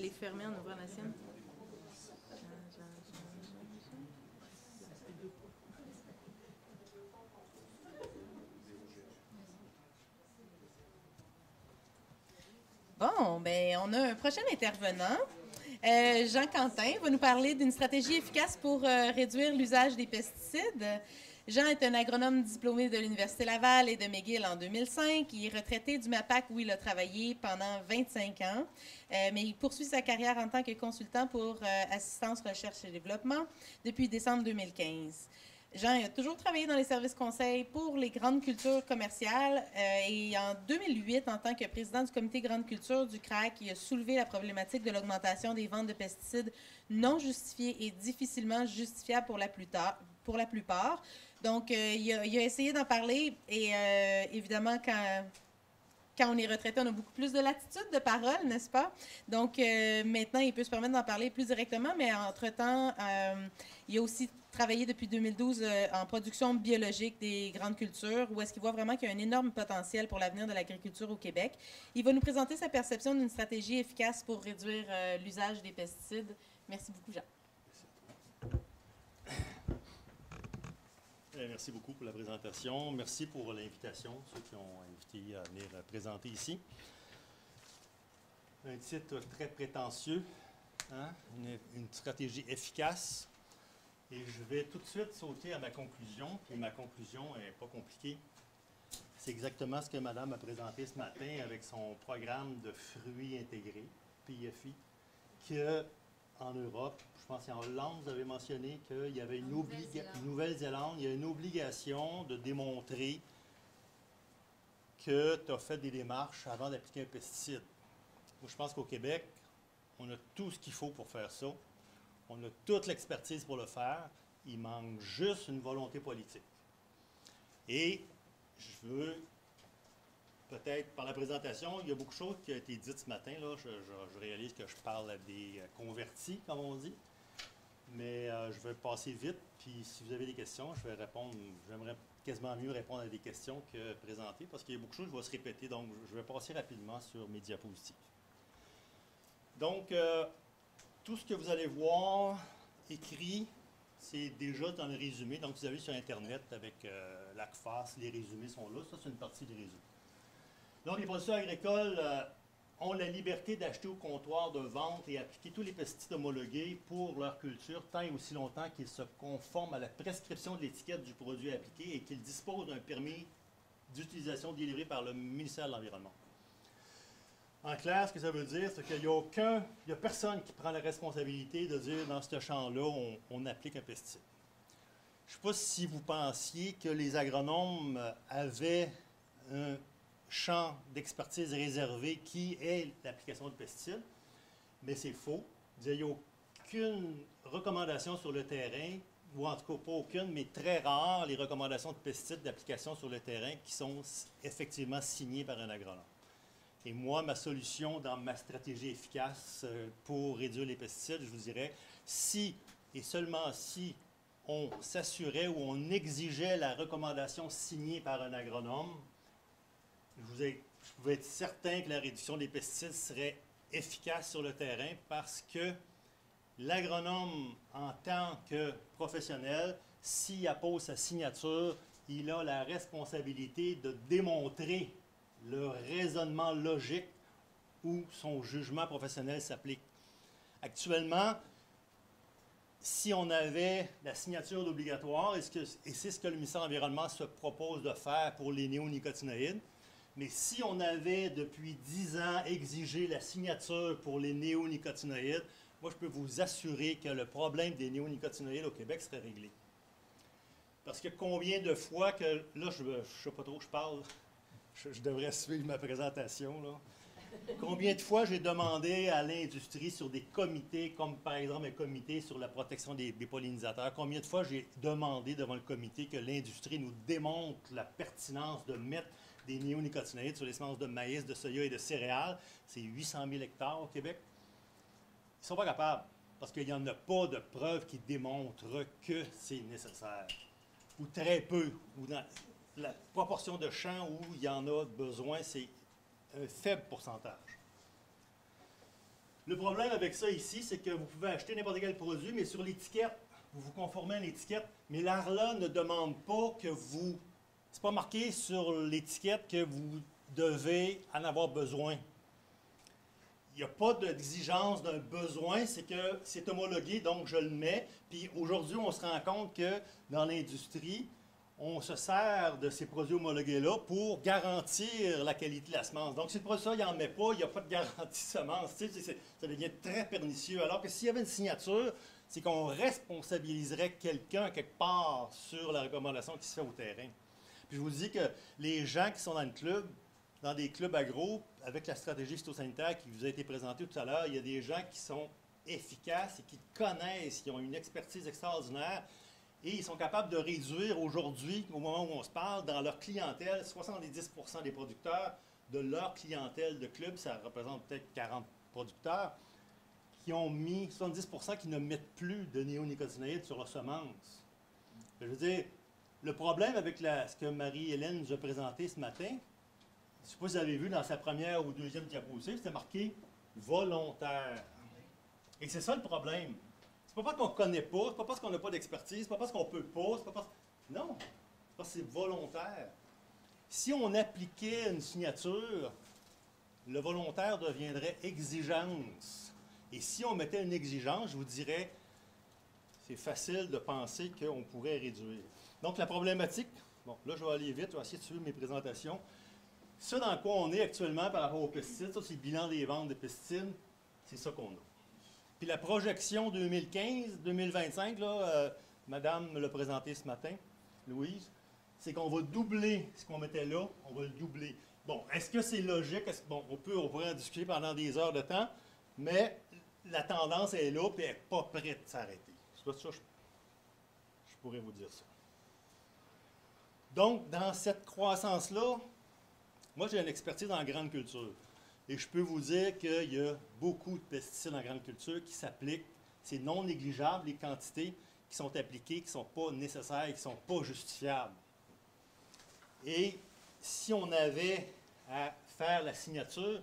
les fermer en ouvrant la sienne. Bon, ben on a un prochain intervenant. Jean Quentin va nous parler d'une stratégie efficace pour réduire l'usage des pesticides. Jean est un agronome diplômé de l'Université Laval et de McGill en 2005. Il est retraité du MAPAC où il a travaillé pendant 25 ans, mais il poursuit sa carrière en tant que consultant pour assistance, recherche et développement depuis décembre 2015. Jean a toujours travaillé dans les services conseils pour les grandes cultures commerciales et en 2008, en tant que président du comité Grande Culture du CRAC, il a soulevé la problématique de l'augmentation des ventes de pesticides non justifiées et difficilement justifiables pour la plupart. Donc, il a essayé d'en parler et évidemment, quand on est retraité, on a beaucoup plus de latitude de parole, n'est-ce pas? Donc, maintenant, il peut se permettre d'en parler plus directement, mais entre-temps, il a aussi travaillé depuis 2012 en production biologique des grandes cultures, où est-ce qu'il voit vraiment qu'il y a un énorme potentiel pour l'avenir de l'agriculture au Québec. Il va nous présenter sa perception d'une stratégie efficace pour réduire l'usage des pesticides. Merci beaucoup, Jean. Merci beaucoup pour la présentation. Merci pour l'invitation, ceux qui ont invité à venir présenter ici. Un titre très prétentieux, hein? Une stratégie efficace. Et je vais tout de suite sauter à ma conclusion. Et ma conclusion n'est pas compliquée. C'est exactement ce que Madame a présenté ce matin avec son programme de fruits intégrés, PFI, que en Europe, je pense qu'en Hollande, vous avez mentionné qu'il y avait une Nouvelle-Zélande, il y a une obligation de démontrer que tu as fait des démarches avant d'appliquer un pesticide. Moi, je pense qu'au Québec, on a tout ce qu'il faut pour faire ça. On a toute l'expertise pour le faire. Il manque juste une volonté politique. Et je veux, peut-être par la présentation, il y a beaucoup de choses qui ont été dites ce matin. Là. Je réalise que je parle à des convertis, comme on dit. Mais je vais passer vite. Puis si vous avez des questions, je vais répondre. J'aimerais quasiment mieux répondre à des questions que présenter, parce qu'il y a beaucoup de choses qui vont se répéter. Donc, je vais passer rapidement sur mes diapositives. Donc, tout ce que vous allez voir écrit, c'est déjà dans le résumé. Donc, vous avez sur Internet avec l'ACFAS, les résumés sont là. Ça, c'est une partie du résumé. Donc, les producteurs agricoles ont la liberté d'acheter au comptoir de vente et appliquer tous les pesticides homologués pour leur culture tant et aussi longtemps qu'ils se conforment à la prescription de l'étiquette du produit appliqué et qu'ils disposent d'un permis d'utilisation délivré par le ministère de l'Environnement. En clair, ce que ça veut dire, c'est qu'il n'y a personne qui prend la responsabilité de dire dans ce champ-là, on applique un pesticide. Je ne sais pas si vous pensiez que les agronomes avaient un champ d'expertise réservé qui est l'application de pesticides, mais c'est faux. Il n'y a aucune recommandation sur le terrain, ou en tout cas pas aucune, mais très rare, les recommandations de pesticides d'application sur le terrain qui sont effectivement signées par un agronome. Et moi, ma solution dans ma stratégie efficace pour réduire les pesticides, je vous dirais, si et seulement si on s'assurait ou on exigeait la recommandation signée par un agronome, je pouvais être certain que la réduction des pesticides serait efficace sur le terrain parce que l'agronome, en tant que professionnel, s'il appose sa signature, il a la responsabilité de démontrer le raisonnement logique où son jugement professionnel s'applique. Actuellement, si on avait la signature obligatoire, et c'est ce que le ministère de l'Environnement se propose de faire pour les néonicotinoïdes, mais si on avait depuis 10 ans exigé la signature pour les néonicotinoïdes, moi je peux vous assurer que le problème des néonicotinoïdes au Québec serait réglé. Parce que combien de fois que, là je ne sais pas trop, je parle, je devrais suivre ma présentation, là. Combien de fois j'ai demandé à l'industrie sur des comités, comme par exemple un comité sur la protection des pollinisateurs, combien de fois j'ai demandé devant le comité que l'industrie nous démontre la pertinence de mettre des néonicotinoïdes sur les semences de maïs, de soya et de céréales. C'est 800 000 hectares au Québec. Ils ne sont pas capables, parce qu'il n'y en a pas de preuves qui démontrent que c'est nécessaire. Ou très peu, ou dans la proportion de champs où il y en a besoin, c'est un faible pourcentage. Le problème avec ça ici, c'est que vous pouvez acheter n'importe quel produit, mais sur l'étiquette, vous vous conformez à l'étiquette, mais l'ARLA ne demande pas que vous... C'est pas marqué sur l'étiquette que vous devez en avoir besoin. Il n'y a pas d'exigence d'un besoin, c'est que c'est homologué, donc je le mets. Puis aujourd'hui, on se rend compte que dans l'industrie, on se sert de ces produits homologués-là pour garantir la qualité de la semence. Donc, si le produit, il n'en met pas, il n'y a pas de garantie de semence. Ça devient très pernicieux. Alors que s'il y avait une signature, c'est qu'on responsabiliserait quelqu'un quelque part sur la recommandation qui se fait au terrain. Puis je vous dis que les gens qui sont dans le club, dans des clubs agro, avec la stratégie phytosanitaire qui vous a été présentée tout à l'heure, il y a des gens qui sont efficaces et qui connaissent, qui ont une expertise extraordinaire et ils sont capables de réduire aujourd'hui, au moment où on se parle, dans leur clientèle, 70% des producteurs de leur clientèle de club, ça représente peut-être 40 producteurs, qui ont mis 70% qui ne mettent plus de néonicotinoïdes sur leurs semences. Je veux dire, le problème avec ce que Marie-Hélène nous a présenté ce matin, je ne sais pas si vous avez vu dans sa première ou deuxième diapositive, c'était marqué « volontaire ». Et c'est ça le problème. C'est pas parce qu'on ne connaît pas, c'est pas parce qu'on n'a pas d'expertise, c'est pas parce qu'on ne peut pas, c'est pas parce... Non, c'est parce que c'est volontaire. Si on appliquait une signature, le volontaire deviendrait exigence. Et si on mettait une exigence, je vous dirais, c'est facile de penser qu'on pourrait réduire. Donc la problématique, bon, là je vais aller vite, je vais essayer de suivre mes présentations. Ce dans quoi on est actuellement par rapport aux pesticides, ça c'est le bilan des ventes de pesticides, c'est ça qu'on a. Puis la projection 2015-2025, Madame me l'a présenté ce matin, Louise, c'est qu'on va doubler ce qu'on mettait là, on va le doubler. Bon, est-ce que c'est logique? Bon, on pourrait en discuter pendant des heures de temps, mais la tendance est là, puis elle n'est pas prête de s'arrêter. C'est pas ça, je pourrais vous dire ça. Donc, dans cette croissance-là, moi j'ai une expertise en grande culture. Et je peux vous dire qu'il y a beaucoup de pesticides en grande culture qui s'appliquent. C'est non négligeable les quantités qui sont appliquées, qui ne sont pas nécessaires, qui ne sont pas justifiables. Et si on avait à faire la signature,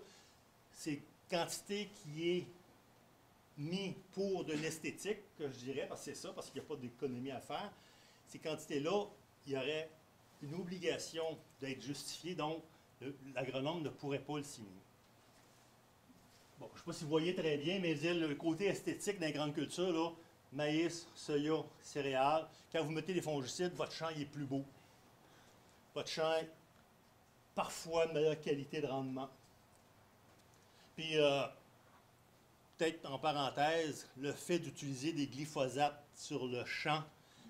c'est quantité qui est mise pour de l'esthétique, que je dirais, parce que c'est ça, parce qu'il n'y a pas d'économie à faire, ces quantités-là, il y aurait une obligation d'être justifiée, donc l'agronome ne pourrait pas le signer. Bon, je ne sais pas si vous voyez très bien, mais je veux dire, le côté esthétique dans les grandes cultures, là, maïs, soya, céréales, quand vous mettez des fongicides, votre champ il est plus beau. Votre champ, parfois, de meilleure qualité de rendement. Puis, peut-être en parenthèse, le fait d'utiliser des glyphosates sur le champ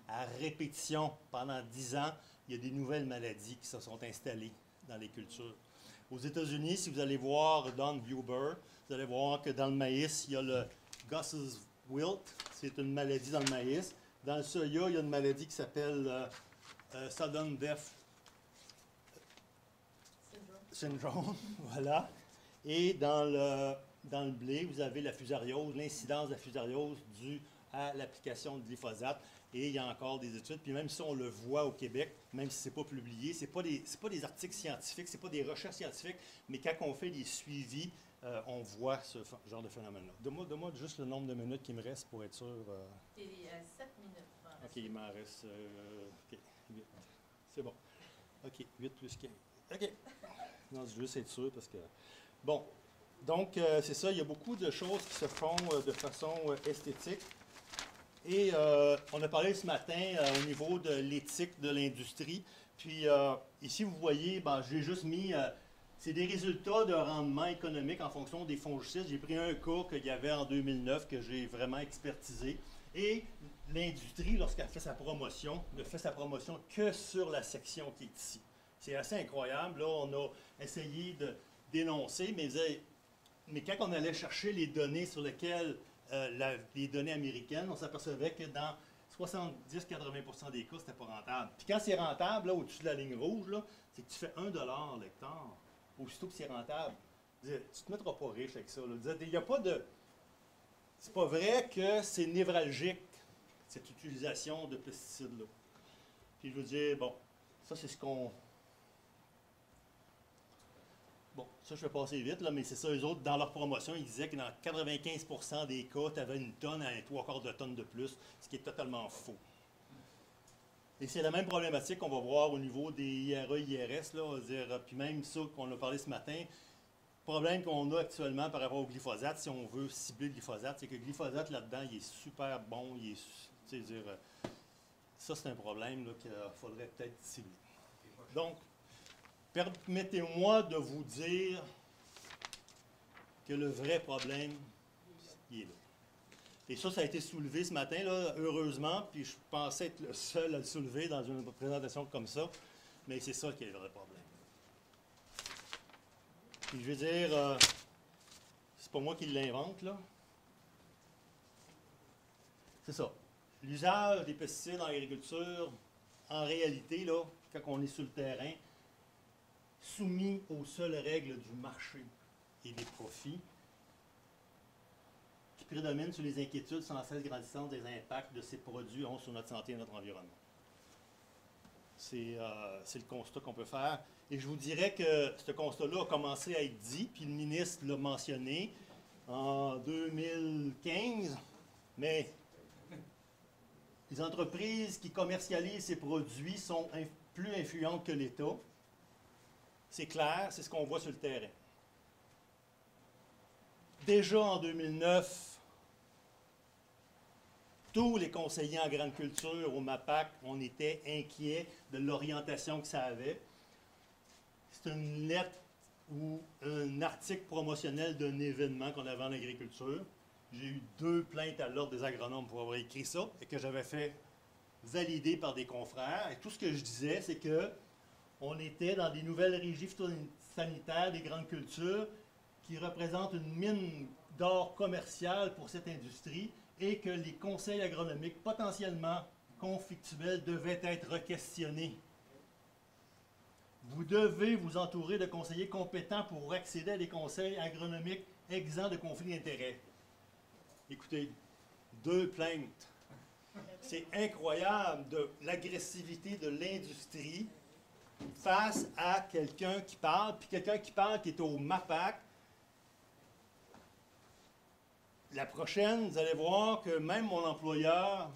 à répétition pendant 10 ans, il y a des nouvelles maladies qui se sont installées dans les cultures. Aux États-Unis, si vous allez voir Don Buber, vous allez voir que dans le maïs, il y a le Gus's wilt, c'est une maladie dans le maïs. Dans le soya, il y a une maladie qui s'appelle Sudden Death Syndrome. Voilà. Et dans le blé, vous avez la fusariose, l'incidence de la fusariose due à l'application de glyphosate. Et il y a encore des études, puis même si on le voit au Québec, même si ce n'est pas publié, ce n'est pas des articles scientifiques, ce n'est pas des recherches scientifiques, mais quand on fait des suivis, on voit ce genre de phénomène-là. Donne-moi juste le nombre de minutes qui me reste pour être sûr. Il y a 7 minutes. OK, il m'en reste OK, 8. C'est bon. OK, 8 plus 15. OK. Non, je veux juste être sûr parce que... Bon, donc c'est ça, il y a beaucoup de choses qui se font de façon esthétique. Et on a parlé ce matin au niveau de l'éthique de l'industrie. Puis ici, vous voyez, j'ai juste mis, c'est des résultats de rendement économique en fonction des fongicides. J'ai pris un cas qu'il y avait en 2009 que j'ai vraiment expertisé. Et l'industrie, lorsqu'elle fait sa promotion, ne fait sa promotion que sur la section qui est ici. C'est assez incroyable. Là, on a essayé de dénoncer, mais quand on allait chercher les données sur lesquelles les données américaines, on s'apercevait que dans 70-80% des cas, c'était pas rentable. Puis quand c'est rentable, là, au-dessus de la ligne rouge, c'est que tu fais 1 $ l'hectare, aussitôt que c'est rentable. Tu ne te mettras pas riche avec ça. Il n'y a pas de... C'est pas vrai que c'est névralgique, cette utilisation de pesticides-là. Puis je veux dire, bon, ça c'est ce qu'on... Bon, Ça, je vais passer vite, là, mais c'est ça, eux autres, dans leur promotion, ils disaient que dans 95% des cas, tu avais une tonne à un 3/4 de tonne de plus, ce qui est totalement faux. Et c'est la même problématique qu'on va voir au niveau des IRE, IRS, là, on va dire, puis même ça qu'on a parlé ce matin. Le problème qu'on a actuellement par rapport au glyphosate, si on veut cibler le glyphosate, c'est que le glyphosate là-dedans, il est super bon, il est, dire, ça c'est un problème qu'il faudrait peut-être cibler. Donc, permettez-moi de vous dire que le vrai problème, il est là. Et ça a été soulevé ce matin, là, heureusement, puis je pensais être le seul à le soulever dans une présentation comme ça, mais c'est ça qui est le vrai problème. Puis je veux dire, c'est pas moi qui l'invente, là. C'est ça. L'usage des pesticides en agriculture, en réalité, là, quand on est sur le terrain, soumis aux seules règles du marché et des profits, qui prédominent sur les inquiétudes sans cesse grandissantes des impacts de ces produits ont sur notre santé et notre environnement. C'est le constat qu'on peut faire. Et je vous dirais que ce constat-là a commencé à être dit, puis le ministre l'a mentionné en 2015, mais les entreprises qui commercialisent ces produits sont plus influentes que l'État. C'est clair, c'est ce qu'on voit sur le terrain. Déjà en 2009, tous les conseillers en grande culture au MAPAC, on était inquiets de l'orientation que ça avait. C'est une lettre ou un article promotionnel d'un événement qu'on avait en agriculture. J'ai eu 2 plaintes à l'ordre des agronomes pour avoir écrit ça et que j'avais fait valider par des confrères. Et tout ce que je disais, c'est que on était dans des nouvelles régies phytosanitaires des grandes cultures qui représentent une mine d'or commerciale pour cette industrie et que les conseils agronomiques potentiellement conflictuels devaient être requestionnés. Vous devez vous entourer de conseillers compétents pour accéder à des conseils agronomiques exempts de conflits d'intérêts. Écoutez, 2 plaintes. C'est incroyable de l'agressivité de l'industrie face à quelqu'un qui parle, puis quelqu'un qui parle qui est au MAPAC. La prochaine, vous allez voir que même mon employeur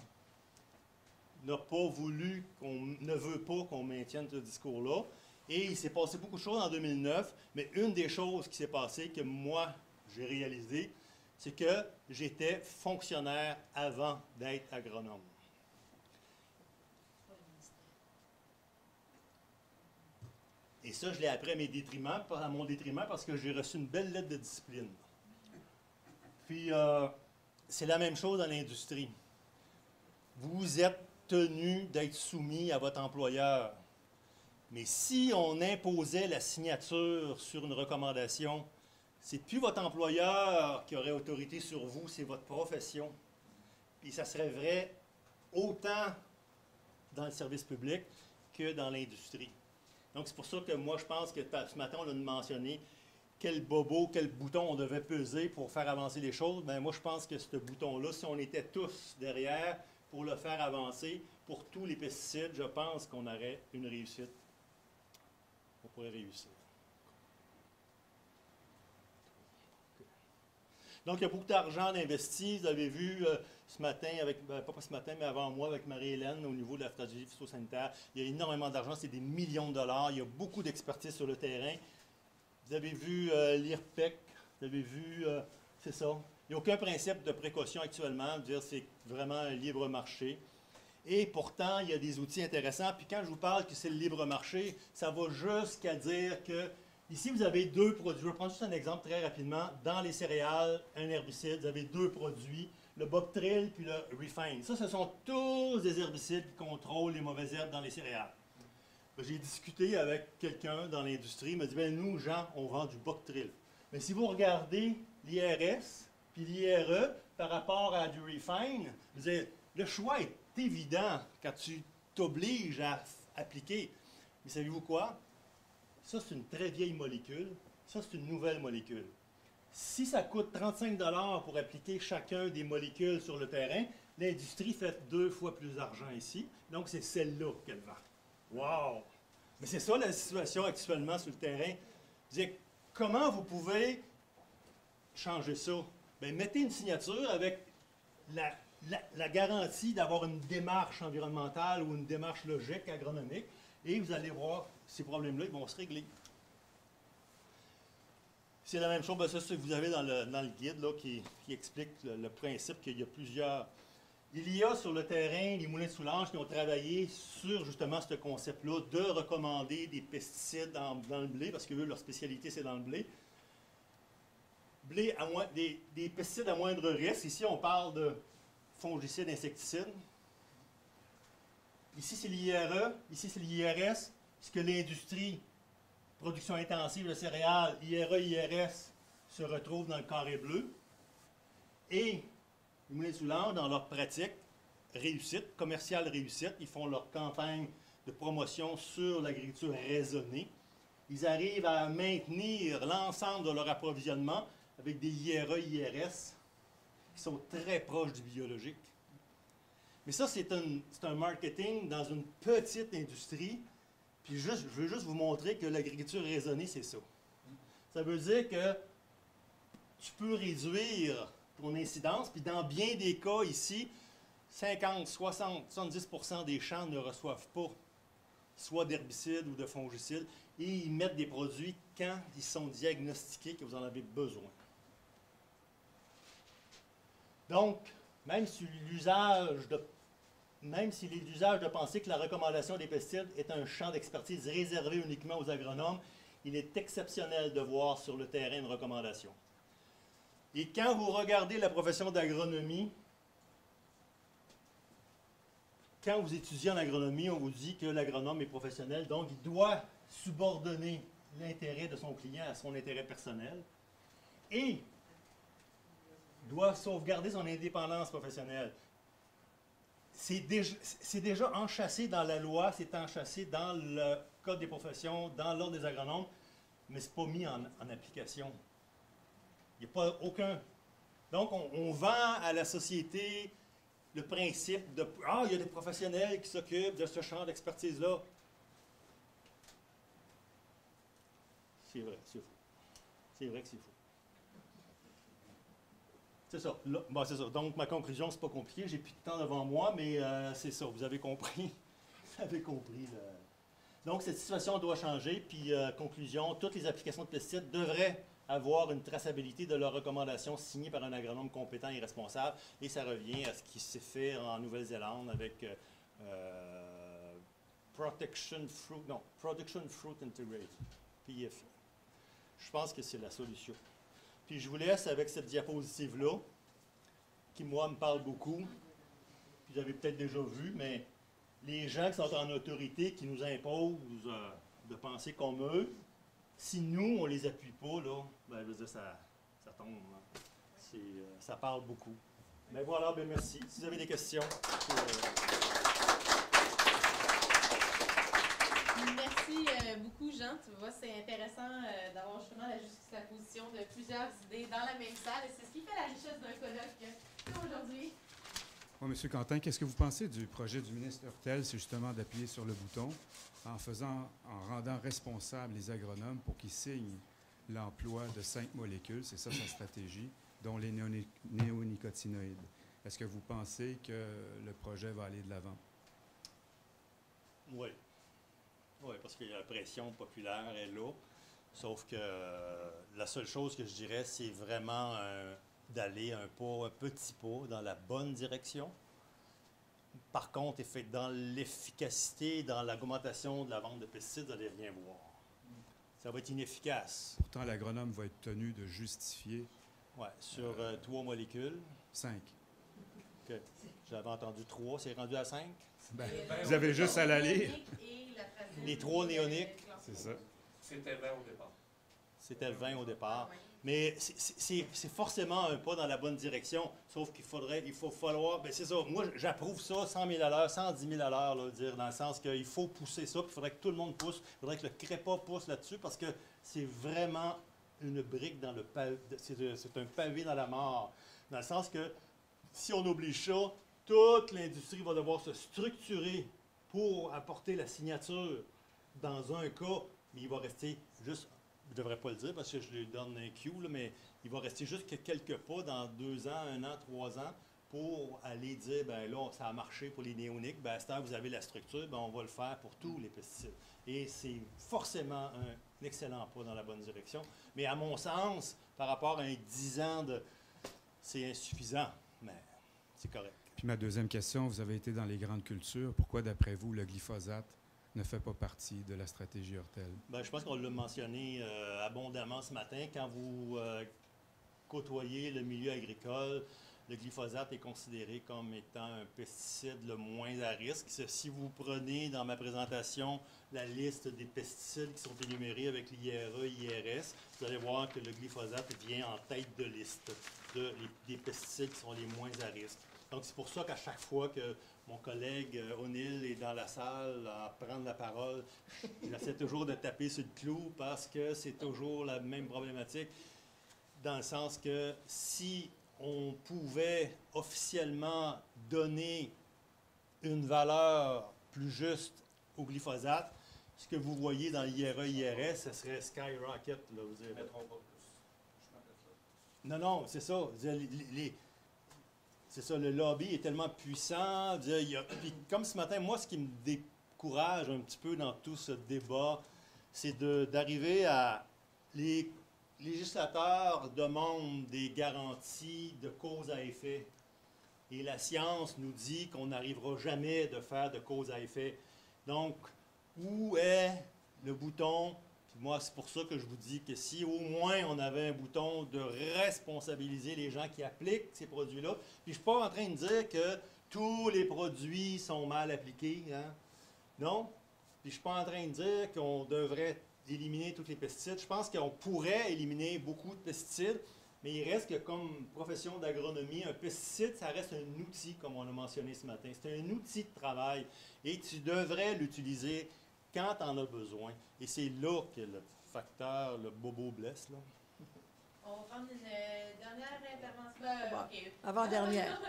n'a pas voulu, ne veut pas qu'on maintienne ce discours-là. Et il s'est passé beaucoup de choses en 2009, mais une des choses qui s'est passée, que moi, j'ai réalisé, c'est que j'étais fonctionnaire avant d'être agronome. Et ça, je l'ai appris à mon détriment, parce que j'ai reçu une belle lettre de discipline. Puis, c'est la même chose dans l'industrie. Vous êtes tenu d'être soumis à votre employeur. Mais si on imposait la signature sur une recommandation, c'est plus votre employeur qui aurait autorité sur vous, c'est votre profession. Puis ça serait vrai autant dans le service public que dans l'industrie. Donc c'est pour ça que moi je pense que ce matin on a mentionné quel bobo, quel bouton on devait peser pour faire avancer les choses. Bien, moi je pense que ce bouton-là, si on était tous derrière pour le faire avancer, pour tous les pesticides, je pense qu'on aurait une réussite. On pourrait réussir. Donc, il y a beaucoup d'argent d'investi. Vous avez vu ce matin, pas ce matin, mais avant moi, avec Marie-Hélène, au niveau de la stratégie phytosanitaire. Il y a énormément d'argent, c'est des millions de dollars. Il y a beaucoup d'expertise sur le terrain. Vous avez vu l'IRPEC, vous avez vu, c'est ça. Il n'y a aucun principe de précaution actuellement. Dire c'est vraiment un libre marché. Et pourtant, il y a des outils intéressants. Puis quand je vous parle que c'est le libre marché, ça va jusqu'à dire que ici, vous avez 2 produits. Je vais prendre juste un exemple très rapidement. Dans les céréales, un herbicide, vous avez 2 produits, le Bobtril puis le Refine. Ça, ce sont tous des herbicides qui contrôlent les mauvaises herbes dans les céréales. J'ai discuté avec quelqu'un dans l'industrie, il m'a dit, bien, nous, Jean, on vend du Bobtril. Mais si vous regardez l'IRS puis l'IRE par rapport à du Refine, vous avez, le choix est évident quand tu t'obliges à appliquer. Mais savez-vous quoi? Ça, c'est une très vieille molécule. Ça, c'est une nouvelle molécule. Si ça coûte 35 $ pour appliquer chacun des molécules sur le terrain, l'industrie fait 2 fois plus d'argent ici. Donc, c'est celle-là qu'elle vend. Wow! Mais c'est ça la situation actuellement sur le terrain. comment vous pouvez changer ça? Bien, mettez une signature avec la garantie d'avoir une démarche environnementale ou une démarche logique, agronomique, et vous allez voir ces problèmes-là, ils vont se régler. C'est la même chose, ben ça, c'est ce que vous avez dans le guide là, qui explique le principe qu'il y a plusieurs... Il y a sur le terrain les moulins de Soulanges qui ont travaillé sur justement ce concept-là de recommander des pesticides dans le blé, parce que eux, leur spécialité, c'est dans le blé. Blé des pesticides à moindre risque. Ici, on parle de fongicides, insecticides. Ici, c'est l'IRE. Ici, c'est l'IRS. Puisque l'industrie, production intensive de céréales, IRE, IRS, se retrouvent dans le carré bleu. Et les moulins de Soulanges, dans leur pratique, réussite, commerciale réussite, ils font leur campagne de promotion sur l'agriculture raisonnée. Ils arrivent à maintenir l'ensemble de leur approvisionnement avec des IRE, IRS qui sont très proches du biologique. Mais ça, c'est un marketing dans une petite industrie. Puis je veux juste vous montrer que l'agriculture raisonnée, c'est ça. Ça veut dire que tu peux réduire ton incidence, puis dans bien des cas ici, 50, 60, 70% des champs ne reçoivent pas soit d'herbicides ou de fongicides, et ils mettent des produits quand ils sont diagnostiqués que vous en avez besoin. Donc, même s'il est l'usage de penser que la recommandation des pesticides est un champ d'expertise réservé uniquement aux agronomes, il est exceptionnel de voir sur le terrain une recommandation. Et quand vous regardez la profession d'agronomie, quand vous étudiez en agronomie, on vous dit que l'agronome est professionnel, donc il doit subordonner l'intérêt de son client à son intérêt personnel et doit sauvegarder son indépendance professionnelle. C'est déjà enchâssé dans la loi, c'est enchâssé dans le Code des professions, dans l'Ordre des agronomes, mais ce n'est pas mis en application. Il n'y a pas aucun... Donc, on vend à la société le principe de « Ah, il y a des professionnels qui s'occupent de ce champ d'expertise-là. » C'est vrai, c'est faux. C'est vrai que c'est faux. C'est ça. Là, bon, c'est ça. Donc, ma conclusion, c'est pas compliqué. J'ai plus de temps devant moi, mais c'est ça. Vous avez compris. Vous avez compris. Donc, cette situation doit changer. Puis, conclusion, toutes les applications de pesticides devraient avoir une traçabilité de leurs recommandations signées par un agronome compétent et responsable. Et ça revient à ce qui s'est fait en Nouvelle-Zélande avec Production Fruit Integrated, PFI. Je pense que c'est la solution. Puis je vous laisse avec cette diapositive-là, qui, moi, me parle beaucoup. Puis vous avez peut-être déjà vu, mais les gens qui sont en autorité, qui nous imposent de penser comme eux, si nous, on ne les appuie pas, là, ben, je veux dire, ça tombe. Hein. Ça parle beaucoup. Mais voilà, ben merci. Si vous avez des questions. Merci beaucoup, Jean. Tu vois, c'est intéressant d'avoir justement la juxtaposition de plusieurs idées dans la même salle. Et c'est ce qui fait la richesse d'un colloque comme aujourd'hui. Bon, M. Quentin, qu'est-ce que vous pensez du projet du ministre Hurtel? C'est justement d'appuyer sur le bouton en rendant responsables les agronomes pour qu'ils signent l'emploi de 5 molécules, c'est ça sa stratégie, dont les néonicotinoïdes. Est-ce que vous pensez que le projet va aller de l'avant? Oui. Oui, parce que la pression populaire est là. Sauf que la seule chose que je dirais, c'est vraiment d'aller un petit pas dans la bonne direction. Par contre, dans l'efficacité, dans l'augmentation de la vente de pesticides, vous allez rien voir. Ça va être inefficace. Pourtant, l'agronome va être tenu de justifier. Oui, sur 3 molécules. 5. Okay. J'avais entendu 3, c'est rendu à 5? Ben, vous avez juste à l'aller. Les 3 néoniques. C'est ça. C'était 20 au départ. C'était 20 au départ. Mais c'est forcément un pas dans la bonne direction. Sauf qu'il faut falloir... Ben c'est ça. Moi, j'approuve ça 100 000 à l'heure, 110 000 à l'heure, là, dire, dans le sens qu'il faut pousser ça. Puis il faudrait que tout le monde pousse. Il faudrait que le CREPA pousse là-dessus parce que c'est vraiment une brique dans le pavé. C'est un pavé dans la mort. Dans le sens que si on oblige ça, toute l'industrie va devoir se structurer pour apporter la signature dans un cas, mais il va rester juste je ne devrais pas le dire parce que je lui donne un cue, là, mais il va rester juste quelques pas dans 2 ans, 1 an, 3 ans pour aller dire, ben là, ça a marché pour les néoniques, ben à cette heure, vous avez la structure, ben on va le faire pour tous les pesticides. Et c'est forcément un excellent pas dans la bonne direction. Mais à mon sens, par rapport à un 10 ans c'est insuffisant, mais c'est correct. Puis ma deuxième question, vous avez été dans les grandes cultures. Pourquoi, d'après vous, le glyphosate ne fait pas partie de la stratégie Ortel? Ben, je pense qu'on l'a mentionné abondamment ce matin. Quand vous côtoyez le milieu agricole, le glyphosate est considéré comme étant un pesticide le moins à risque. Si vous prenez dans ma présentation la liste des pesticides qui sont énumérés avec l'IRE, IRS, vous allez voir que le glyphosate vient en tête de liste des pesticides qui sont les moins à risque. Donc, c'est pour ça qu'à chaque fois que mon collègue O'Neill est dans la salle à prendre la parole, j'essaie toujours de taper sur le clou parce que c'est toujours la même problématique, dans le sens que si on pouvait officiellement donner une valeur plus juste au glyphosate, ce que vous voyez dans l'IRE, IRS, ce serait skyrocket. Là, vous dire. Non, c'est ça. C'est ça, le lobby est tellement puissant. Puis comme ce matin, moi, ce qui me décourage un petit peu dans tout ce débat, c'est d'arriver à... Les législateurs demandent des garanties de cause à effet. Et la science nous dit qu'on n'arrivera jamais de faire de cause à effet. Donc, où est le bouton? Puis moi, c'est pour ça que je vous dis que si au moins on avait un bouton de responsabiliser les gens qui appliquent ces produits-là, puis je ne suis pas en train de dire que tous les produits sont mal appliqués, hein? Non. Puis je ne suis pas en train de dire qu'on devrait éliminer tous les pesticides. Je pense qu'on pourrait éliminer beaucoup de pesticides, mais il reste que comme profession d'agronomie, un pesticide, ça reste un outil, comme on a mentionné ce matin. C'est un outil de travail et tu devrais l'utiliser quand tu en as besoin. Et c'est là que le facteur, le bobo blesse, là. On va prendre une dernière intervention. Bon, Okay. Avant-dernière,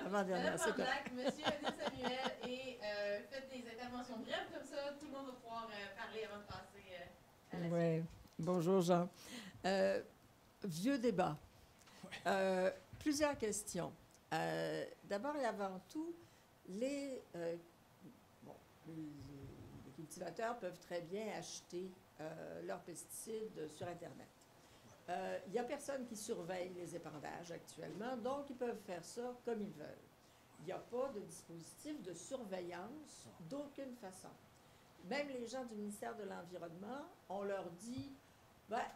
c'est quoi? Monsieur Odile Samuel, et faites des interventions brèves, comme ça, tout le monde va pouvoir parler avant de passer à la suite. Oui. Bonjour, Jean. Vieux débat. Plusieurs questions. D'abord et avant tout, les cultivateurs peuvent très bien acheter leurs pesticides sur Internet. Il n'y a personne qui surveille les épandages actuellement, donc ils peuvent faire ça comme ils veulent. Il n'y a pas de dispositif de surveillance d'aucune façon. Même les gens du ministère de l'Environnement, on leur dit,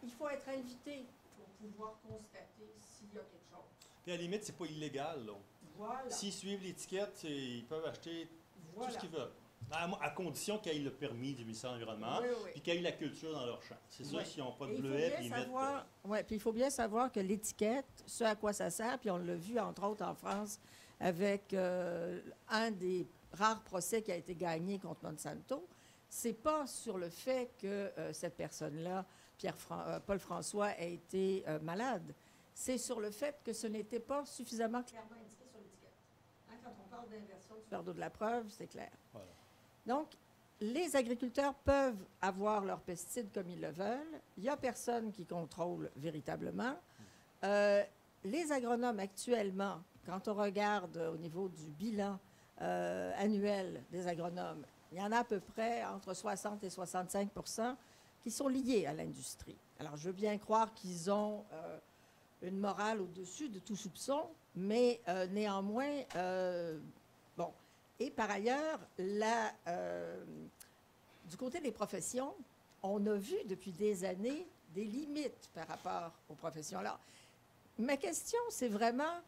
il faut être invité pour pouvoir constater s'il y a quelque chose. Puis à la limite, c'est pas illégal, là. Voilà. S'ils suivent l'étiquette, ils peuvent acheter Voilà. tout ce qu'ils veulent. À condition qu'ils aient le permis du ministère de l'Environnement, Oui. puis qu'ils aient la culture dans leur champ. C'est sûr, s'ils n'ont pas de Et bleuet, puis ils mettent... puis il faut bien savoir que l'étiquette, ce à quoi ça sert, puis on l'a vu entre autres en France avec un des rares procès qui a été gagné contre Monsanto, c'est pas sur le fait que cette personne-là, Paul François, a été malade. C'est sur le fait que ce n'était pas suffisamment clairement indiqué sur l'étiquette. Hein, quand on parle d'inversion du fardeau de la preuve, c'est clair. Voilà. Donc, les agriculteurs peuvent avoir leurs pesticides comme ils le veulent. Il n'y a personne qui contrôle véritablement. Les agronomes actuellement, quand on regarde au niveau du bilan annuel des agronomes, il y en a à peu près entre 60 et 65 % qui sont liés à l'industrie. Alors, je veux bien croire qu'ils ont une morale au-dessus de tout soupçon, mais néanmoins, bon. Et par ailleurs, du côté des professions, on a vu depuis des années des limites par rapport aux professions. Alors, ma question, c'est vraiment,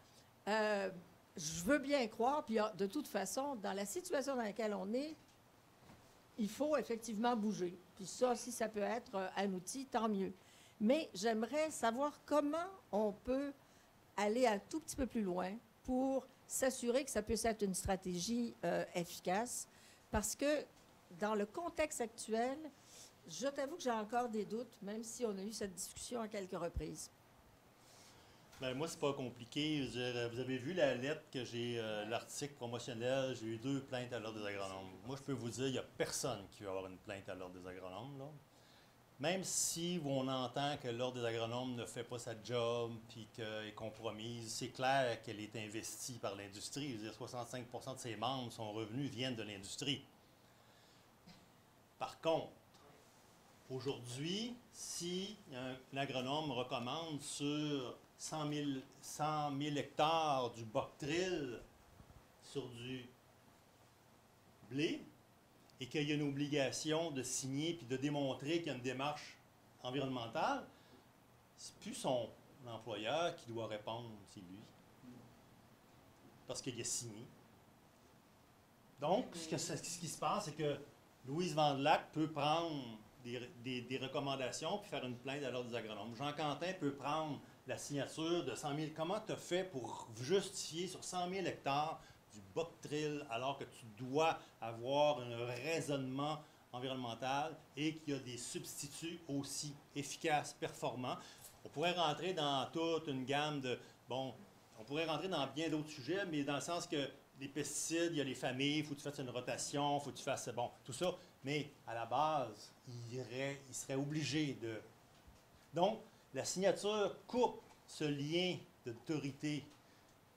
je veux bien croire, puis de toute façon, dans la situation dans laquelle on est, il faut effectivement bouger. Puis ça, si ça peut être un outil, tant mieux. Mais j'aimerais savoir comment on peut aller un tout petit peu plus loin pour s'assurer que ça puisse être une stratégie efficace. Parce que dans le contexte actuel, je t'avoue que j'ai encore des doutes, même si on a eu cette discussion à quelques reprises. Ben, moi, c'est pas compliqué. Vous avez vu la lettre que j'ai, l'article promotionnel, j'ai eu 2 plaintes à l'Ordre des agronomes. Moi, je peux vous dire, il n'y a personne qui va avoir une plainte à l'Ordre des agronomes, là. même si on entend que l'Ordre des agronomes ne fait pas sa job puis qu'elle est compromise, c'est clair qu'elle est investie par l'industrie. Je veux dire, 65% de ses membres, son revenu viennent de l'industrie. Par contre, aujourd'hui, si un agronome recommande sur 100 000 hectares du boctril sur du blé, et qu'il y a une obligation de signer puis de démontrer qu'il y a une démarche environnementale, c'est plus son employeur qui doit répondre, c'est lui. Parce qu'il a signé. Donc, ce qui se passe, c'est que Louise Vandelac peut prendre des recommandations puis faire une plainte à l'Ordre des agronomes. Jean Quentin peut prendre la signature de 100 000. Comment tu as fait pour justifier sur 100 000 hectares du boctril alors que tu dois avoir un raisonnement environnemental et qu'il y a des substituts aussi efficaces, performants? On pourrait rentrer dans toute une gamme de... Bon, on pourrait rentrer dans bien d'autres sujets, mais dans le sens que les pesticides, il y a les familles, il faut que tu fasses une rotation, il faut que tu fasses... Bon, tout ça. Mais à la base, il serait obligé de... Donc, la signature coupe ce lien d'autorité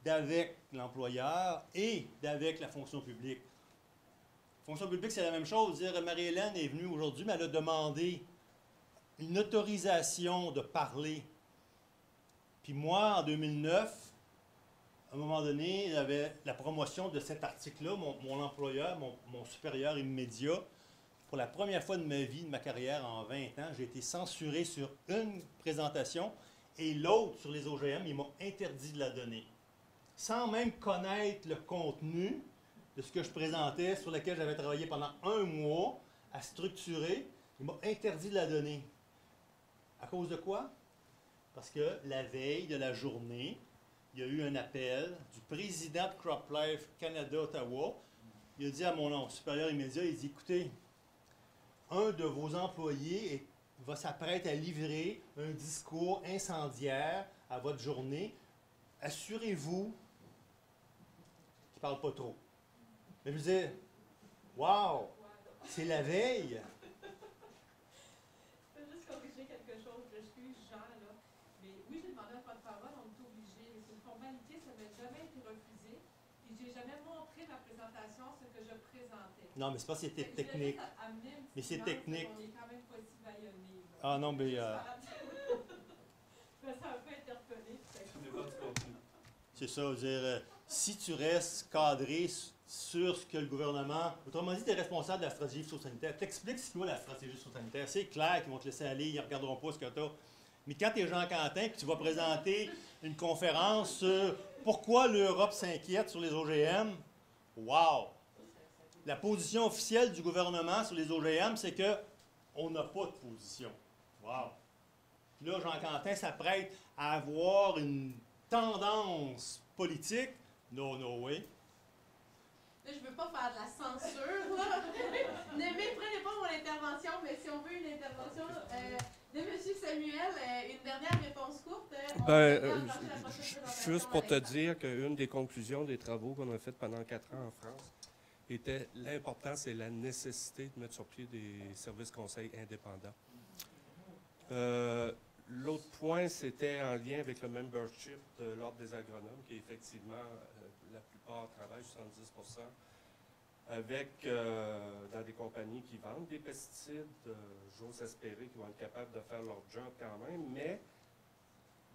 d'avec l'employeur et d'avec la fonction publique. La fonction publique, c'est la même chose. Dire, Marie-Hélène est venue aujourd'hui, mais elle a demandé une autorisation de parler. Puis moi, en 2009, à un moment donné, j'avais la promotion de cet article-là, mon employeur, mon supérieur immédiat. Pour la première fois de ma vie, de ma carrière, en 20 ans, j'ai été censuré sur une présentation et l'autre, sur les OGM, il m'a interdit de la donner. Sans même connaître le contenu de ce que je présentais, sur lequel j'avais travaillé pendant un mois à structurer, il m'a interdit de la donner. À cause de quoi? Parce que la veille de la journée, il y a eu un appel du président de CropLife Canada Ottawa. Il a dit à mon supérieur immédiat, il dit, écoutez, un de vos employés va s'apprêter à livrer un discours incendiaire à votre journée. Assurez-vous qu'il ne parle pas trop. Mais je me disais, wow, c'est la veille. Je peux juste corriger quelque chose. Je suis Jean, là. Mais oui, j'ai demandé un porte-parole, on est obligé. C'est une formalité, ça ne m'a jamais été refusé. Et je n'ai jamais montré ma présentation, ce que je présentais. Non, mais c'est pas que c'était technique. Mais c'est technique. On n'est quand même pas si baïonnés. Ah non, mais... Je me sens un peu interpellée. C'est ça, je veux dire, si tu restes cadré sur ce que le gouvernement... Autrement dit, tu es responsable de la stratégie phytosanitaire. T'expliques c'est quoi la stratégie phytosanitaire. C'est clair qu'ils vont te laisser aller, ils ne regarderont pas ce que tu as. Mais quand tu es Jean Quentin et tu vas présenter une conférence sur pourquoi l'Europe s'inquiète sur les OGM, wow! La position officielle du gouvernement sur les OGM, c'est qu'on n'a pas de position. Wow! Là, Jean Quentin s'apprête à avoir une tendance politique. No way. Là, je ne veux pas faire de la censure, là. Ne méprenez pas mon intervention, mais si on veut une intervention de M. Samuel, une dernière réponse courte. Juste pour te dire qu'une des conclusions des travaux qu'on a fait pendant 4 ans en France était l'importance et la nécessité de mettre sur pied des services conseils indépendants. L'autre point, c'était en lien avec le membership de l'Ordre des agronomes, qui effectivement, la plupart travaillent, 70%, avec, dans des compagnies qui vendent des pesticides. J'ose espérer qu'ils vont être capables de faire leur job quand même, mais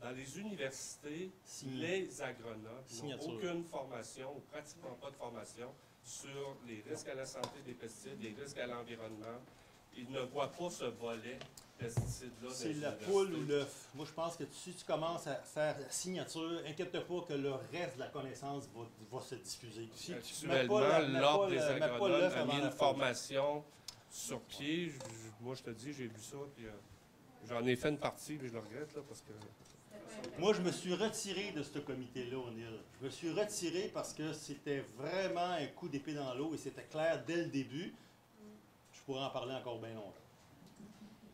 dans les universités, les agronomes n'ont aucune formation, ou pratiquement pas de formation, sur les risques à la santé des pesticides, les risques à l'environnement. Ils ne voient pas ce volet pesticides-là. C'est la poule ou l'œuf. Moi, je pense que si tu commences à faire la signature, inquiète-toi pas que le reste de la connaissance va se diffuser. Si actuellement, l'Ordre des agronomes a mis une formation sur pied. Moi, je te dis, j'ai lu ça, puis j'en ai fait une partie, mais je le regrette, là, parce que... Moi, je me suis retiré de ce comité-là, O'Neill. Je me suis retiré parce que c'était vraiment un coup d'épée dans l'eau et c'était clair dès le début. Je pourrais en parler encore bien longtemps.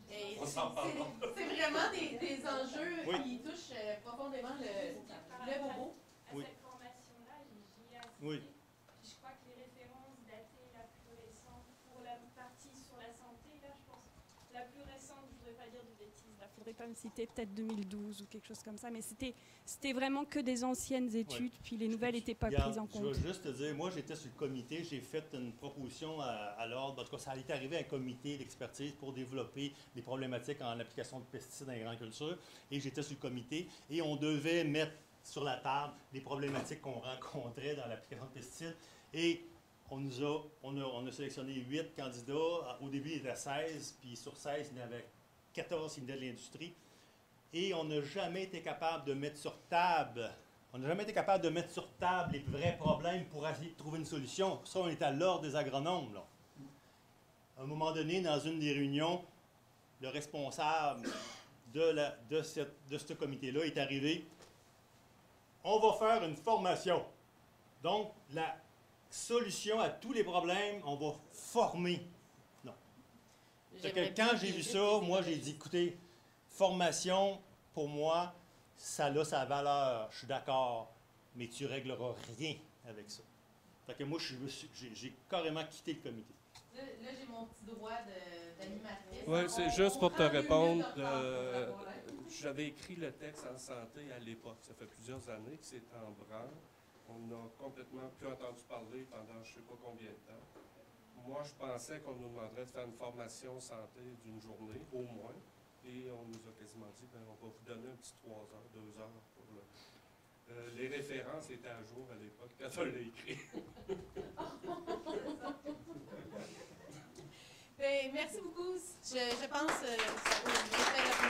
C'est vraiment des enjeux qui touchent profondément le bobo. Oui. Cette formation-là, j'y ai assisté. Oui. Puis je crois que les références datées la plus récente pour la partie sur la santé, là, je pense, la plus récente, je voudrais pas dire de bêtises, là. Faudrait pas me citer peut-être 2012 ou quelque chose comme ça, mais c'était vraiment que des anciennes études, puis les nouvelles n'étaient pas prises en compte. Je veux juste te dire, moi j'étais sur le comité, j'ai fait une proposition à l'ordre, en tout cas ça est arrivé à un comité d'expertise pour développer des problématiques en application de pesticides en grande culture, et j'étais sur le comité, et on devait mettre sur la table les problématiques qu'on rencontrait dans l'application de pesticides, et on a sélectionné 8 candidats. Au début, il était 16, puis sur 16, il y en avait 14 qui venaient de l'industrie. Et on n'a jamais été capable de mettre sur table, les vrais problèmes pour essayer de trouver une solution. Ça, on est à l'ordre des agronomes, là. À un moment donné, dans une des réunions, le responsable de ce comité-là est arrivé. On va faire une formation. Donc, la solution à tous les problèmes, on va former. Non. Fait que quand j'ai vu ça, moi, j'ai dit, écoutez, formation, pour moi, ça a sa valeur, je suis d'accord, mais tu ne régleras rien avec ça. Fait que moi, j'ai carrément quitté le comité. Là j'ai mon petit droit d'animatrice. Oui, c'est juste pour te répondre. J'avais écrit le texte en santé à l'époque. Ça fait plusieurs années que c'est en branle. On n'a complètement plus entendu parler pendant je ne sais pas combien de temps. Moi, je pensais qu'on nous demanderait de faire une formation santé d'une journée, au moins. Et on nous a quasiment dit, ben, on va vous donner un petit 3 heures, 2 heures pour les références étaient à jour à l'époque, quand on l'a écrit. Merci beaucoup. Je pense que ça vaut